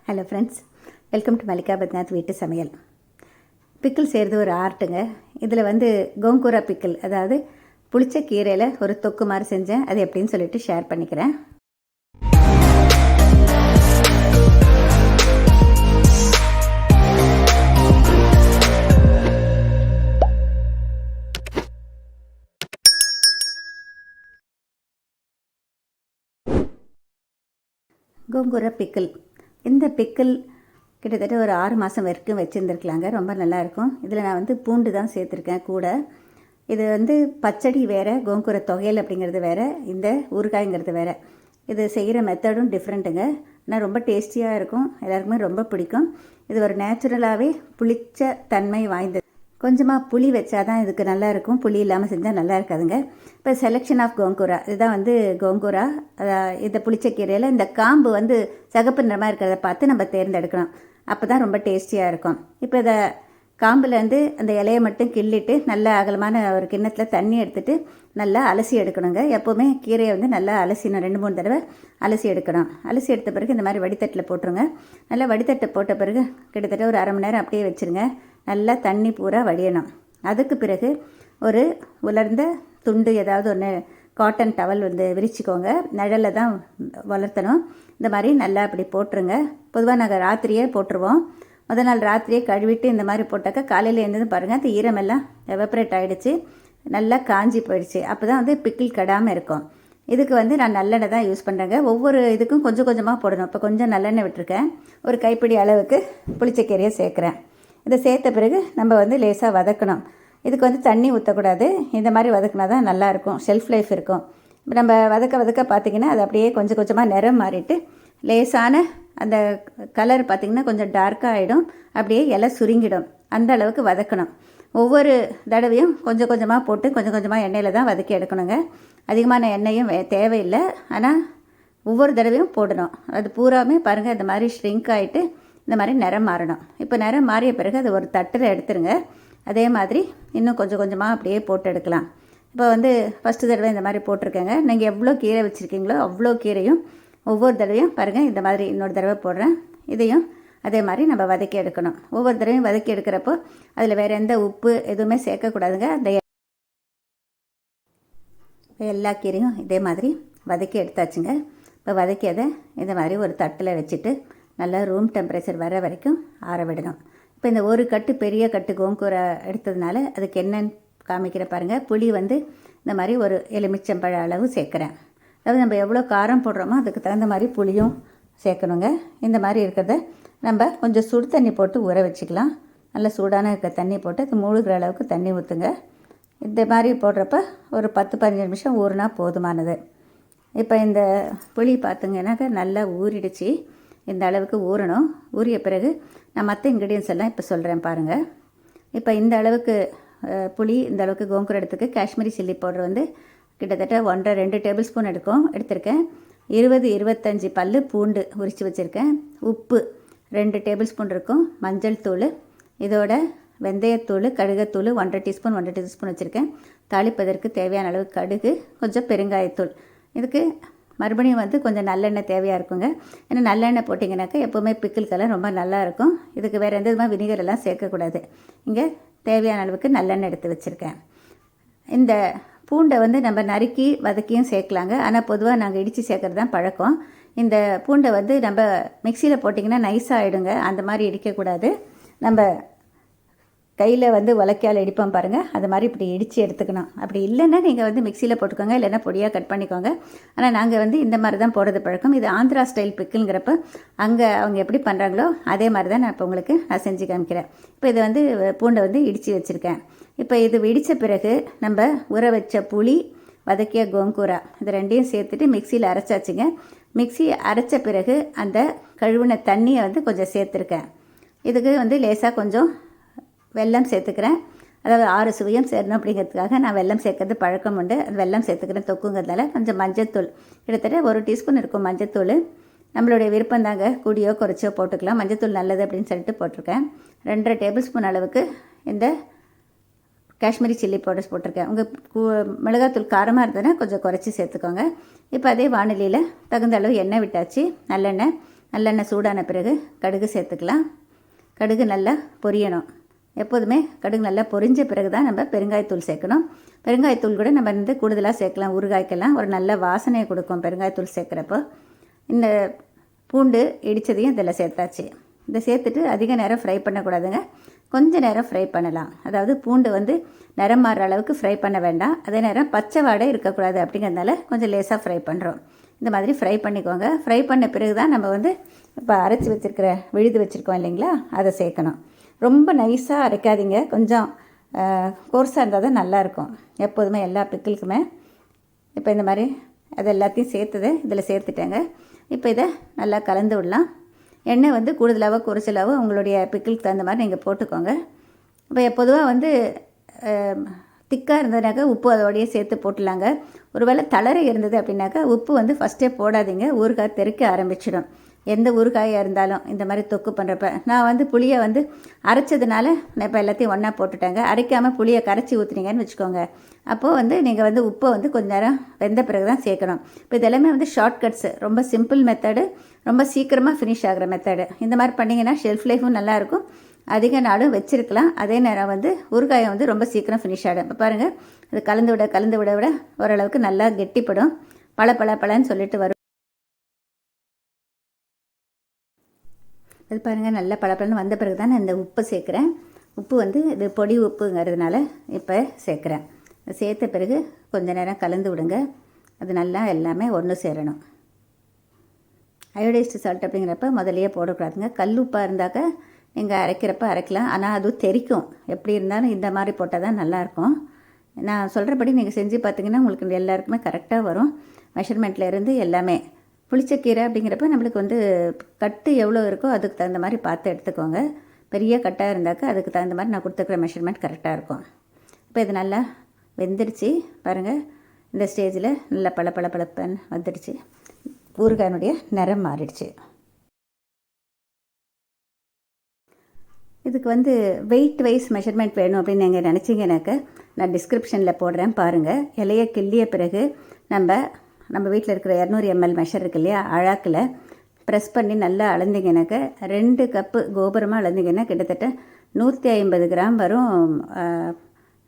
Hello ஃப்ரெண்ட்ஸ், welcome to Mallika Padnath வீட்டு சமையல். பிக்கிள் செய்கிறது ஒரு ஆர்ட்டுங்க. இதில் கோங்கூரா பிக்கிள், அதாவது புளிச்ச கீரையில் ஒரு தொக்கு மாதிரி செஞ்சேன். அது எப்படின்னு சொல்லிட்டு ஷேர் பண்ணிக்கிறேன். கோங்கூரா பிக்கிள். இந்த பிக்கிள் கிட்டத்தட்ட ஒரு 6 மாதம் வரைக்கும் வச்சுருந்துருக்கலாங்க. ரொம்ப நல்லாயிருக்கும். இதில் நான் பூண்டு தான் சேர்த்துருக்கேன் கூட. இது பச்சடி வேறு, கோங்கூரை தொகையல் அப்படிங்கிறது வேறு, இந்த ஊறுகாய்ங்கிறது வேறு. இது செய்கிற மெத்தடும் டிஃப்ரெண்ட்டுங்க. ஆனால் ரொம்ப டேஸ்டியாக இருக்கும், எல்லாருக்குமே ரொம்ப பிடிக்கும். இது ஒரு நேச்சுரலாகவே புளிச்ச தன்மை வாய்ந்தது. கொஞ்சமாக புளி வச்சா தான் இதுக்கு நல்லாயிருக்கும், புளி இல்லாமல் செஞ்சால் நல்லா இருக்காதுங்க. இப்போ செலெக்ஷன் ஆஃப் கோங்கூரா, இதுதான் கோங்கூரா. இந்த புளிச்சக்கீரையில் இந்த காம்பு சகப்பு நிறமாக இருக்கிறத பார்த்து நம்ம தேர்ந்தெடுக்கணும். அப்போ தான் ரொம்ப டேஸ்டியாக இருக்கும். இப்போ இதை காம்புலேருந்து அந்த இலையை மட்டும் கிள்ளிட்டு நல்ல அகலமான ஒரு கிண்ணத்தில் தண்ணி எடுத்துகிட்டு நல்லா அலசி எடுக்கணுங்க. எப்போவுமே கீரையை நல்லா அலசிணும், 2-3 தடவை அலசி எடுக்கணும். அலசி எடுத்த பிறகு இந்த மாதிரி வடித்தட்டில் போட்டுருங்க. நல்லா வடித்தட்டை போட்ட பிறகு கிட்டத்தட்ட ஒரு 1/2 மணி நேரம் அப்படியே வச்சுருங்க. நல்லா தண்ணி பூரா வடியணும். அதுக்கு பிறகு ஒரு உலர்ந்த துண்டு, ஏதாவது ஒன்று காட்டன் டவல் விரிச்சிக்கோங்க. நிழலில் தான் வளர்த்தணும். இந்த மாதிரி நல்லா அப்படி போட்டுருங்க. பொதுவாக நாங்கள் ராத்திரியே போட்டுருவோம். முதல் நாள் ராத்திரியே கழுவிட்டு இந்த மாதிரி போட்டாக்கா காலையில் எழுந்தது பாருங்கள், அந்த ஈரமெல்லாம் எவப்ரேட் ஆகிடுச்சு, நல்லா காஞ்சி போயிடுச்சு. அப்போ தான் பிக்கிள் கெடாமல் இருக்கும். இதுக்கு நான் நல்லெண்ணெய் தான் யூஸ் பண்ணுறேங்க. ஒவ்வொரு இதுக்கும் கொஞ்சம் கொஞ்சமாக போடணும். இப்போ கொஞ்சம் நல்லெண்ணெய் விட்டுருக்கேன். ஒரு கைப்பிடி அளவுக்கு புளிச்சக்கீரையை சேர்க்குறேன். இதை சேர்த்த பிறகு நம்ம லேசாக வதக்கணும். இதுக்கு தண்ணி ஊற்றக்கூடாது. இந்த மாதிரி வதக்கினா தான் நல்லாயிருக்கும், ஷெல்ஃப் லைஃப் இருக்கும். இப்போ நம்ம வதக்க பார்த்திங்கன்னா அது அப்படியே கொஞ்சம் கொஞ்சமாக நிறம் மாறிட்டு லேசான அந்த கலர் பார்த்திங்கன்னா கொஞ்சம் டார்க்காக ஆகிடும், அப்படியே இலை சுருங்கிடும். அந்த அளவுக்கு வதக்கணும். ஒவ்வொரு தடவையும் கொஞ்சம் கொஞ்சமாக போட்டு கொஞ்சம் கொஞ்சமாக எண்ணெயில் தான் வதக்கி எடுக்கணுங்க. அதிகமான எண்ணெயும் தேவையில்லை, ஆனால் ஒவ்வொரு தடவையும் போடணும். அது பூராமே பாருங்கள் இந்த மாதிரி ஷ்ரிங்க் ஆகிட்டு இந்த மாதிரி நிறம் மாறணும். இப்போ நிறம் மாறிய பிறகு அது ஒரு தட்டில் எடுத்துருங்க. அதே மாதிரி இன்னும் கொஞ்சம் கொஞ்சமாக அப்படியே போட்டு எடுக்கலாம். இப்போ ஃபஸ்ட்டு தடவை இந்த மாதிரி போட்டிருக்கேங்க. நீங்கள் எவ்வளோ கீரை வச்சுருக்கீங்களோ அவ்வளோ கீரையும் ஒவ்வொரு தடவையும் பாருங்கள் இந்த மாதிரி இன்னொரு தடவை போடுறேன். இதையும் அதே மாதிரி நம்ம வதக்கி எடுக்கணும். ஒவ்வொரு தடவையும் வதக்கி எடுக்கிறப்போ அதில் வேறு எந்த உப்பு எதுவுமே சேர்க்கக்கூடாதுங்க. அந்த எல்லா கீரையும் இதே மாதிரி வதக்கி எடுத்தாச்சுங்க. இப்போ வதக்கி அதை இந்த மாதிரி ஒரு தட்டில் வச்சுட்டு நல்லா ரூம் டெம்பரேச்சர் வர வரைக்கும் ஆற விடணும். இப்போ இந்த ஒரு கட்டு பெரிய கட்டு கோங்கூரை எடுத்ததுனால அதுக்கு என்னென்னு காமிக்கிற பாருங்கள். புளி இந்த மாதிரி ஒரு எலுமிச்சம்பழ அளவு சேர்க்குறேன். அதாவது நம்ம எவ்வளோ காரம் போடுறோமோ அதுக்கு தகுந்த மாதிரி புளியும் சேர்க்கணுங்க. இந்த மாதிரி இருக்கிறத நம்ம கொஞ்சம் சுடு தண்ணி போட்டு ஊற வச்சுக்கலாம். நல்லா சூடான இருக்க தண்ணி போட்டு அது மூழ்கிற அளவுக்கு தண்ணி ஊற்றுங்க. இந்த மாதிரி போடுறப்ப ஒரு 10-15 நிமிஷம் ஊறினா போதுமானது. இப்போ இந்த புளி பார்த்திங்கன்னாக்கா நல்லா ஊறிடுச்சு. இந்த அளவுக்கு ஊறணும். ஊறிய பிறகு நான் மற்ற இன்க்ரீடியன்ஸ் எல்லாம் இப்போ சொல்கிறேன் பாருங்கள். இப்போ இந்த அளவுக்கு புளி, இந்த அளவுக்கு கோங்கூரை எடுத்துக்கு காஷ்மீரி சில்லி பவுடர் கிட்டத்தட்ட 1.5-2 டேபிள் ஸ்பூன் எடுத்திருக்கேன். 20-25 பல் பூண்டு உரித்து வச்சுருக்கேன். உப்பு 2 டேபிள் ஸ்பூன் இருக்கும். மஞ்சள் தூள், இதோட வெந்தயத்தூள், கடுகத்தூள் 1.5 டீஸ்பூன் 1.5 டீஸ்பூன் வச்சுருக்கேன். தாளிப்பதற்கு தேவையான அளவு கடுகு, கொஞ்சம் பெருங்காயத்தூள். இதுக்கு மறுபடியும் கொஞ்சம் நல்லெண்ணெய் தேவையாக இருக்குங்க. ஏன்னா நல்லெண்ணெய் போட்டிங்கனாக்கா எப்போவுமே பிக்கிள் கலர் ரொம்ப நல்லாயிருக்கும். இதுக்கு வேறு எந்த விதமாக வினிகர் எல்லாம் சேர்க்கக்கூடாது. இங்கே தேவையான அளவுக்கு நல்லெண்ணெய் எடுத்து வச்சுருக்கேன். இந்த பூண்டை நம்ம நறுக்கி வதக்கியும் சேர்க்கலாங்க. ஆனால் பொதுவாக நாங்கள் இடித்து சேர்க்குறது தான் பழக்கம். இந்த பூண்டை நம்ம மிக்சியில் போட்டிங்கன்னா நைஸாக ஆகிடுங்க. அந்த மாதிரி இடிக்கக்கூடாது. நம்ம கையில் உலக்கையால் இடிப்போம் பாருங்கள், அது மாதிரி இப்படி இடித்து எடுத்துக்கணும். அப்படி இல்லைன்னா நீங்கள் மிக்சியில் போட்டுக்கோங்க, இல்லைன்னா பொடியாக கட் பண்ணிக்கோங்க. ஆனால் நாங்கள் இந்த மாதிரி தான் போடுறது பழக்கம். இது ஆந்திரா ஸ்டைல் பிக்கிள்ங்கிறப்ப அங்கே அவங்க எப்படி பண்ணுறாங்களோ அதே மாதிரி தான் நான் இப்போ உங்களுக்கு செஞ்சு காமிக்கிறேன். இப்போ இதை பூண்டை இடித்து வச்சுருக்கேன். இப்போ இது இடித்த பிறகு நம்ம ஊற வச்ச புளி, வதக்கிய கோங்கூரா, இது ரெண்டையும் சேர்த்துட்டு மிக்சியில் அரைச்சாச்சுங்க. மிக்சி அரைச்ச பிறகு அந்த கழுவின தண்ணியை கொஞ்சம் சேர்த்துருக்கேன். இதுக்கு லேசாக கொஞ்சம் வெல்லம் சேர்த்துக்கிறேன். அதாவது 6 சுவையும் சேரணும் அப்படிங்கிறதுக்காக நான் வெல்லம் சேர்க்கறது பழக்கம் உண்டு. அது வெல்லம் சேர்த்துக்கிறேன் தொக்குங்கிறதுனால. கொஞ்சம் மஞ்சத்தூள், கிட்டத்தட்ட 1 டீஸ்பூன் இருக்கும் மஞ்சத்தூள். நம்மளுடைய விருப்பம் தாங்க, கூடியோ குறைச்சோ போட்டுக்கலாம். மஞ்சத்தூள் நல்லது அப்படின்னு சொல்லிட்டு போட்டிருக்கேன். 2.5 டேபிள் ஸ்பூன் அளவுக்கு இந்த காஷ்மீரி சில்லி பவுடர்ஸ் போட்டிருக்கேன். உங்கள் மிளகாத்தூள் காரமாக இருந்ததுன்னா கொஞ்சம் குறைச்சி சேர்த்துக்கோங்க. இப்போ அதே வானிலையில் தகுந்த அளவு எண்ணெய் விட்டாச்சு. நல்லெண்ணெய் நல்லெண்ணெய் சூடான பிறகு கடுகு சேர்த்துக்கலாம். கடுகு நல்லா பொரியணும். எப்போதுமே கடுகு நல்லா பொரிஞ்ச பிறகு தான் நம்ம பெருங்காயத்தூள் சேர்க்கணும். பெருங்காயத்தூள் கூட நம்ம வந்து கூடுதலாக சேர்க்கலாம். ஊறுகாய்க்கெல்லாம் ஒரு நல்ல வாசனையை கொடுக்கும் பெருங்காயத்தூள் சேர்க்குறப்போ. இந்த பூண்டு இடித்ததையும் இதில் சேர்த்தாச்சு. இதை சேர்த்துட்டு அதிக நேரம் ஃப்ரை பண்ணக்கூடாதுங்க. கொஞ்சம் நேரம் ஃப்ரை பண்ணலாம். அதாவது பூண்டு வந்து நிறம் மாறுற அளவுக்கு ஃப்ரை பண்ண வேண்டாம். அதே நேரம் பச்சை வாடை இருக்கக்கூடாது. அப்படிங்கிறதுனால கொஞ்சம் லேசாக ஃப்ரை பண்ணுறோம். இந்த மாதிரி ஃப்ரை பண்ணிக்கோங்க. ஃப்ரை பண்ண பிறகு தான் நம்ம வந்து இப்போ அரைச்சி வச்சுருக்கிற விழுது வச்சுருக்கோம் இல்லைங்களா, அதை சேர்க்கணும். ரொம்ப நைஸாக அரைக்காதீங்க. கொஞ்சம் கோர்ஸாக இருந்தால் தான் நல்லாயிருக்கும் எப்போதுமே எல்லா பிக்கிளுக்குமே. இப்போ இந்த மாதிரி அது எல்லாத்தையும் சேர்த்துது இதில் சேர்த்துட்டேங்க. இப்போ இதை நல்லா கலந்து விடலாம். எண்ணெய் வந்து கூடுதலாகவோ குறைச்சலாவோ உங்களுடைய பிக்கிளுக்கு தகுந்த மாதிரி நீங்கள் போட்டுக்கோங்க. இப்போ பொதுவாக வந்து திக்காக இருந்ததுனாக்கா உப்பு அதோடையே சேர்த்து போட்டுலாங்க. ஒருவேளை தளர இருந்தது அப்படின்னாக்கா உப்பு வந்து ஃபஸ்ட்டே போடாதீங்க. ஊறுகாய் தெறிக்க ஆரம்பிச்சிடும். எந்த ஊறுகாயாக இருந்தாலும் இந்த மாதிரி தொக்கு பண்ணுறப்ப நான் வந்து புளியை வந்து அரைச்சதுனால நான் இப்போ எல்லாத்தையும் ஒன்றா போட்டுட்டேங்க. அரைக்காமல் புளியை கரைச்சி ஊற்றுனீங்கன்னு வச்சுக்கோங்க. அப்போது வந்து நீங்கள் வந்து உப்பை வந்து கொஞ்ச நேரம் வெந்த பிறகு தான் சேர்க்கணும். இப்போ இதெல்லாமே வந்து ஷார்ட்கட்ஸு, ரொம்ப சிம்பிள் மெத்தடு, ரொம்ப சீக்கிரமாக ஃபினிஷ் ஆகிற மெத்தடு. இந்த மாதிரி பண்ணிங்கன்னா ஷெல்ஃப் லைஃபும் நல்லாயிருக்கும், அதிக நாளும் வச்சுருக்கலாம். அதே நேரம் வந்து ஊறுகாயை வந்து ரொம்ப சீக்கிரம் ஃபினிஷ் ஆகிடும். இப்போ பாருங்கள், அது கலந்து விட ஓரளவுக்கு நல்லா கெட்டிப்படும். பழன்னு சொல்லிட்டு வரும். அது பாருங்கள், நல்லா பழப்பழன்னு வந்த பிறகு தான் நான் இந்த உப்பு சேர்க்குறேன். உப்பு வந்து இது பொடி உப்புங்கிறதுனால இப்போ சேர்க்குறேன். சேர்த்த பிறகு கொஞ்சம் நேரம் கலந்து விடுங்க. அது நல்லா எல்லாமே ஒன்று சேரணும். அயோடைஸ்டு சால்ட் அப்படிங்கிறப்ப முதலையே போடக்கூடாதுங்க. கல் உப்பாக இருந்தாக்க நீங்கள் அரைக்கிறப்ப அரைக்கலாம். ஆனால் அதுவும் தெரிக்கும். எப்படி இருந்தாலும் இந்த மாதிரி போட்டால் தான் நல்லாயிருக்கும். நான் சொல்கிறபடி நீங்கள் செஞ்சு பார்த்தீங்கன்னா உங்களுக்கு எல்லாருக்குமே கரெக்டாக வரும். மெஷர்மெண்ட்டில் இருந்து எல்லாமே. புளிச்சக்கீரை அப்படிங்கிறப்ப நம்மளுக்கு வந்து கட்டு எவ்வளோ இருக்கோ அதுக்கு தகுந்த மாதிரி பார்த்து எடுத்துக்கோங்க. பெரிய கட்டாக இருந்தாக்க அதுக்கு தகுந்த மாதிரி நான் கொடுத்துருக்குற மெஷர்மெண்ட் கரெக்டாக இருக்கும். இப்போ இது நல்லா வெந்துடுச்சு பாருங்கள். இந்த ஸ்டேஜில் நல்லா பழப்பன்னு வந்துடுச்சு. ஊறுகாயினுடைய நிறம் மாறிடுச்சு. இதுக்கு வந்து வெயிட் வைஸ் மெஷர்மெண்ட் வேணும் அப்படின்னு நீங்கள் நினச்சிங்கனாக்க நான் டிஸ்கிரிப்ஷனில் போடுறேன் பாருங்கள். இலையை கிள்ளிய பிறகு நம்ம வீட்டில் இருக்கிற 200 ml மெஷர் இருக்கு இல்லையா, அழாக்கில் ப்ரெஸ் பண்ணி நல்லா அளந்திங்கனாக்க 2 கப்பு கோபுரமாக அளந்திங்கன்னா கிட்டத்தட்ட 150 கிராம் வரும்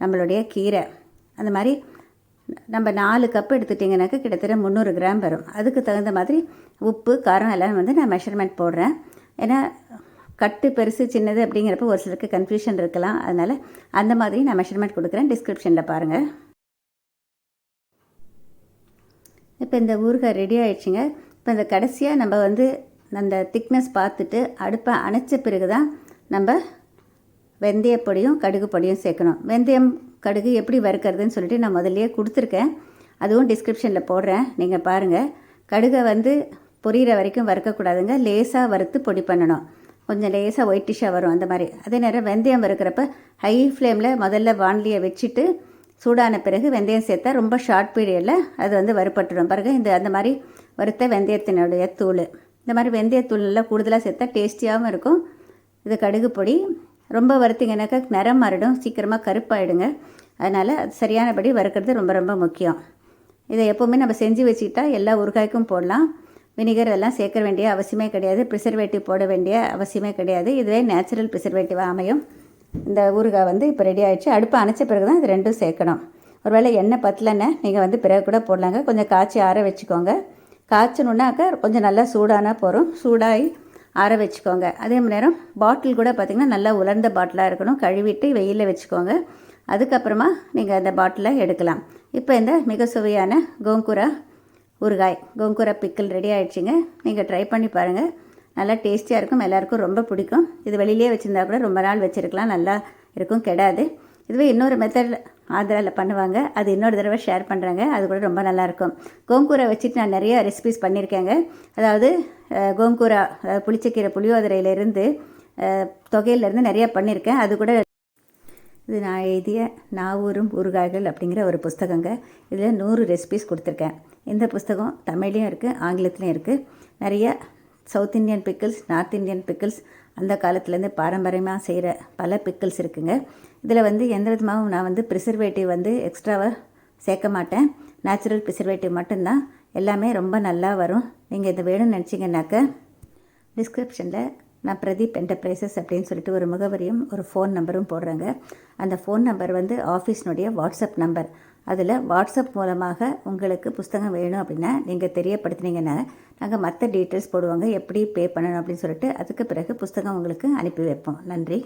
நம்மளுடைய கீரை. அந்த மாதிரி நம்ம 4 கப்பு எடுத்துட்டிங்கனாக்கா கிட்டத்தட்ட 300 கிராம் வரும். அதுக்கு தகுந்த மாதிரி உப்பு காரம் எல்லாம் வந்து நான் மெஷர்மெண்ட் போடுறேன். ஏன்னா கட்டு பெருசு சின்னது அப்படிங்கிறப்ப ஒரு சிலருக்கு கன்ஃபியூஷன் இருக்கலாம். அதனால் அந்த மாதிரி நான் மெஷர்மெண்ட் கொடுக்குறேன். டிஸ்கிரிப்ஷனில் பாருங்கள். இப்போ இந்த ஊறுகாய் ரெடி ஆகிடுச்சிங்க. இப்போ இந்த கடைசியாக நம்ம வந்து அந்த திக்னஸ் பார்த்துட்டு அடுப்பை அணைச்ச பிறகு தான் நம்ம வெந்தயப்பொடியும் கடுகு பொடியும் சேர்க்கணும். வெந்தயம் கடுகு எப்படி வறுக்கிறதுன்னு சொல்லிட்டு நான் முதல்லையே கொடுத்துருக்கேன். அதுவும் டிஸ்கிரிப்ஷனில் போடுறேன், நீங்கள் பாருங்கள். கடுகை வந்து பொரியிற வரைக்கும் வறுக்கக்கூடாதுங்க. லேசாக வறுத்து பொடி பண்ணணும். கொஞ்சம் லேசாக ஒயிட்டிஷாக வரும் அந்த மாதிரி. அதே நேரம் வெந்தயம் வறுக்கிறப்ப ஹை ஃப்ளேமில் முதல்ல வாணலியை வச்சுட்டு சூடான பிறகு வெந்தயம் சேர்த்தா ரொம்ப ஷார்ட் பீரியடில் அது வந்து வறுப்பட்டுடும். பிறகு அந்த மாதிரி வறுத்த வெந்தயத்தினுடைய தூள், இந்த மாதிரி வெந்தயத்தூள் நல்லா கூடுதலாக சேர்த்தா டேஸ்டியாகவும் இருக்கும். இது கடுகு பொடி. ரொம்ப வறுத்திங்கனாக்கா நிறம் மாறிடும், சீக்கிரமாக கருப்பாயிடுங்க. அதனால் அது சரியானபடி வறுக்கிறது ரொம்ப ரொம்ப முக்கியம். இதை எப்போவுமே நம்ம செஞ்சு வச்சுக்கிட்டா எல்லா ஊறுகாய்க்கும் போடலாம். வினிகர் எல்லாம் சேர்க்க வேண்டிய அவசியமே கிடையாது. ப்ரிசர்வேட்டிவ் போட வேண்டிய அவசியமே கிடையாது. இதுவே நேச்சுரல் ப்ரிசர்வேட்டிவாக அமையும். இந்த ஊறுகாய் வந்து இப்போ ரெடி ஆகிடுச்சு. அடுப்பை அணைச்ச பிறகு தான் இது ரெண்டும் சேர்க்கணும். ஒருவேளை எண்ணெய் பத்தலைன்னு நீங்கள் வந்து பிறகு கூட போடலாங்க. கொஞ்சம் காய்ச்சி ஆற வச்சுக்கோங்க. காய்ச்சணுன்னாக்கா கொஞ்சம் நல்லா சூடானா போகிறோம். சூடாகி ஆற வச்சுக்கோங்க. அதே நேரம் பாட்டில் கூட பார்த்திங்கன்னா நல்லா உலர்ந்த பாட்டிலாக இருக்கணும். கழுவிட்டு வெயிலில் வச்சுக்கோங்க. அதுக்கப்புறமா நீங்கள் அந்த பாட்டிலை எடுக்கலாம். இப்போ இந்த மிக சுவையான கோங்கூரா ஊறுகாய், கோங்கூரா பிக்கிள் ரெடி ஆகிடுச்சிங்க. நீங்கள் ட்ரை பண்ணி பாருங்கள். நல்லா டேஸ்டியாக இருக்கும். எல்லாேருக்கும் ரொம்ப பிடிக்கும். இது வெளியிலே வச்சுருந்தா கூட ரொம்ப நாள் வச்சுருக்கலாம், நல்லா இருக்கும், கெடாது. இதுவே இன்னொரு மெத்தடில் ஆந்திராவில் பண்ணுவாங்க, அது இன்னொரு தடவை ஷேர் பண்ணுறாங்க. அது கூட ரொம்ப நல்லாயிருக்கும். கோங்கூரை வச்சுட்டு நான் நிறைய ரெசிபிஸ் பண்ணியிருக்கேங்க. அதாவது கோங்கூரா, புளிச்சக்கீரை புளியோதரையிலேருந்து தொகையிலேருந்து நிறையா பண்ணியிருக்கேன். அது கூட இது நான் எழுதிய நாவூரும் ஊறுகாய்கள் அப்படிங்கிற ஒரு புஸ்தகங்க. இதில் 100 ரெசிபிஸ் கொடுத்துருக்கேன். இந்த புஸ்தகம் தமிழ்லேயும் இருக்குது, ஆங்கிலத்துலேயும் இருக்குது. நிறைய south Indian pickles, north Indian pickles, அந்த காலத்துலேருந்து பாரம்பரியமாக செய்கிற பல பிக்கிள்ஸ் இருக்குங்க. இதில் வந்து எந்த விதமாகவும் நான் வந்து ப்ரிசர்வேட்டிவ் வந்து எக்ஸ்ட்ராவாக சேர்க்க மாட்டேன். நேச்சுரல் ப்ரிசர்வேட்டிவ் மட்டும்தான். எல்லாமே ரொம்ப நல்லா வரும். நீங்கள் இது வேணும்னு நினச்சிங்கனாக்க டிஸ்கிரிப்ஷனில் நான் பிரதீப் என்டர்பிரைசஸ் அப்படின்னு சொல்லிட்டு ஒரு முகவரியும் ஒரு ஃபோன் நம்பரும் போடுறேங்க. அந்த ஃபோன் நம்பர் வந்து ஆஃபீஸ்னுடைய வாட்ஸ்அப் நம்பர். அதில் வாட்ஸ்அப் மூலமாக உங்களுக்கு புஸ்தகம் வேணும் அப்படின்னா நீங்கள் தெரியப்படுத்தினீங்கன்னா நாங்கள் மற்ற டீட்டெயில்ஸ் போடுவாங்க, எப்படி பே பண்ணணும் அப்படின்னு சொல்லிட்டு அதுக்கு பிறகு புஸ்தகம் உங்களுக்கு அனுப்பி வைப்போம். நன்றி.